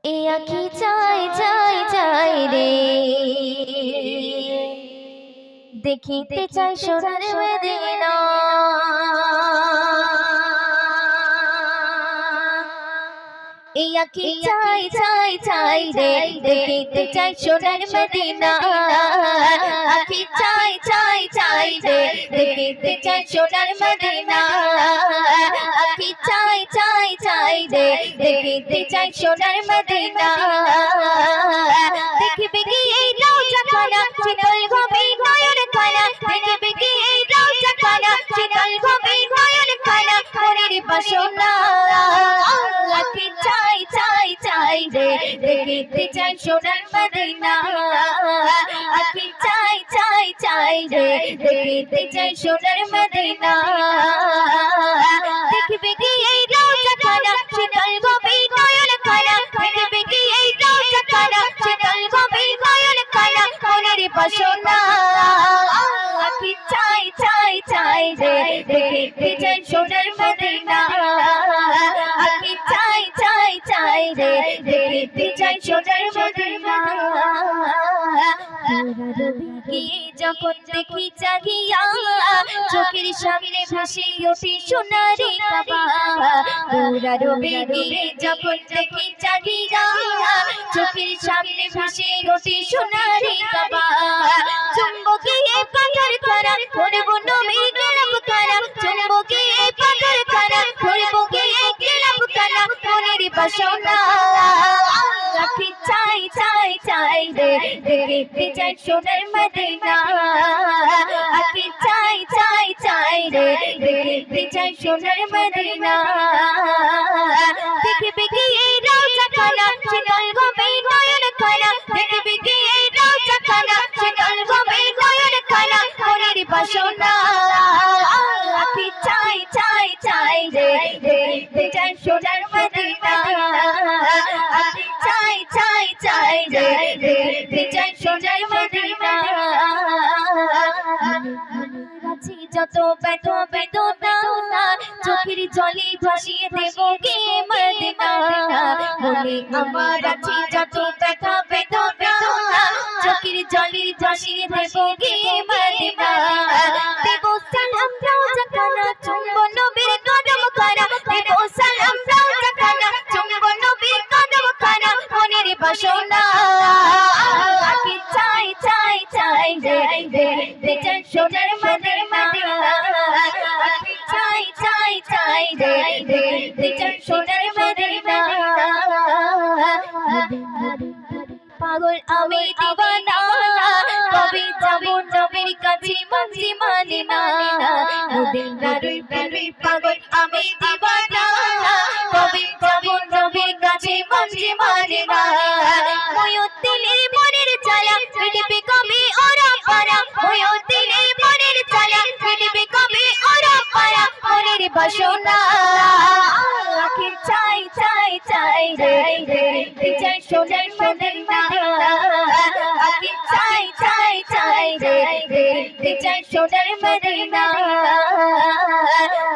এ আঁখি চাই চাই চাই রে, দেখিতে চাই সোনার মদিনা। এ আঁখি চাই চাই চাই রে, দেখিতে চাই সোনার মদিনা। আঁখি চাই চাই চাই রে, দেখিতে চাই সোনার মদিনা। আঁখি চাই চাই চাই রে, দেখিতে চাই সোনার মদিনা। দেখবে কি এই রওজা খানা, শীতল ঘুমে নয়ন খানা। দেখবে কি এই রওজা খানা, শীতল ঘুমে নয়ন খানা। মনের বাসনা আঁখি চাই চাই চাই রে, দেখিতে চাই সোনার মদিনা। আঁখি চাই চাই চাই রে, দেখিতে চাই সোনার মদিনা। দেখবে কি এই রওজা খানা, শীতল ঘুমে নয়ন খানা। দেখবে কি এই রওজা খানা, শীতল ঘুমে নয়ন খানা। মনের বাসনা আঁখি চাই চাই চাই রে, দেখিতে চাই সোনার মদিনা। আঁখি চাই চাই চাই রে, দেখিতে চাই সোনার মদিনা। যখন দেখি চাহিয়া, চোখের সামনে ভেসে ওঠে সোনারি কাবা। পুরা রবি গিয়ে যখন দেখি চাহিয়া, চোখের সামনে ভেসে ওঠে সোনারি কাবা। চুম্বকে পাথর করা, ধরব নবীর গোলাপ করা। চুম্বকে পাথর করা, ধরব গোলাপ করা। মনের বাসনা আঁখি চাই চাই চাই রে, দেখিতে চাই সোনার মদিনা। আঁখি চাই চাই চাই রে, দেখিতে চাই সোনার মদিনা। দেখবে কি এই রওজা খানা, শীতল ঘুমে নয়ন খানা। দেখবে কি এই রওজা খানা, শীতল ঘুমে নয়ন খানা। মনের বাসনা আঁখি চাই চাই চাই রে, দেখিতে চাই সোনার মদিনা। আঁখি চাই চাই চাই রে, দেখিতে চাই সোনার মদিনা। যত ব্যথা বেদনা, চোখের জলে ভাসিয়ে দেব গে মদিনা। বলে আমার আছে যত ব্যথা বেদনা, চোখের জলে ভাসিয়ে দেব গে মদিনা। দেব সালাম রওজা খানা, চুম্ব নবীর কদম খানা। দেব সালাম রওজা খানা, চুম্ব নবীর কদম খানা। মনের বাসনা আঁখি চাই চাই চাই রে, দেখিতে চাই সোনার মদিনা। আঁখি চাই চাই চাই রে, দেখিতে চাই সোনার মদিনা। পাগল আমি দিওয়ানা, কবে যাব নবীর কাছে মঞ্জি মানিনা। মদিনার প্রেমে পাগল আমি দিওয়ানা, কবে যাব নবীর কাছে মঞ্জি মানিনা। ময়ূতিলের মনের জ্বালা, মিটবে কবে ওরা পারা। ময়ূতিলের মনের জ্বালা, মিটবে কবে ওরা পারা। মনের বাসনা আঁখি চাই চাই চাই রে, দেখিতে চাই সোনার মদিনা। আঁখি চাই চাই চাই রে, দেখিতে চাই সোনার মদিনা।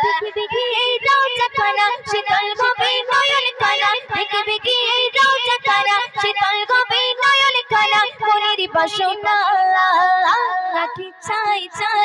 দেখবে কি এই রওজা খানা, শীতল ঘুমে নয়ন খানা। দেখবে কি এই রওজা খানা, শীতল ঘুমে নয়ন খানা। মনের বাসনা আঁখি চাই চাই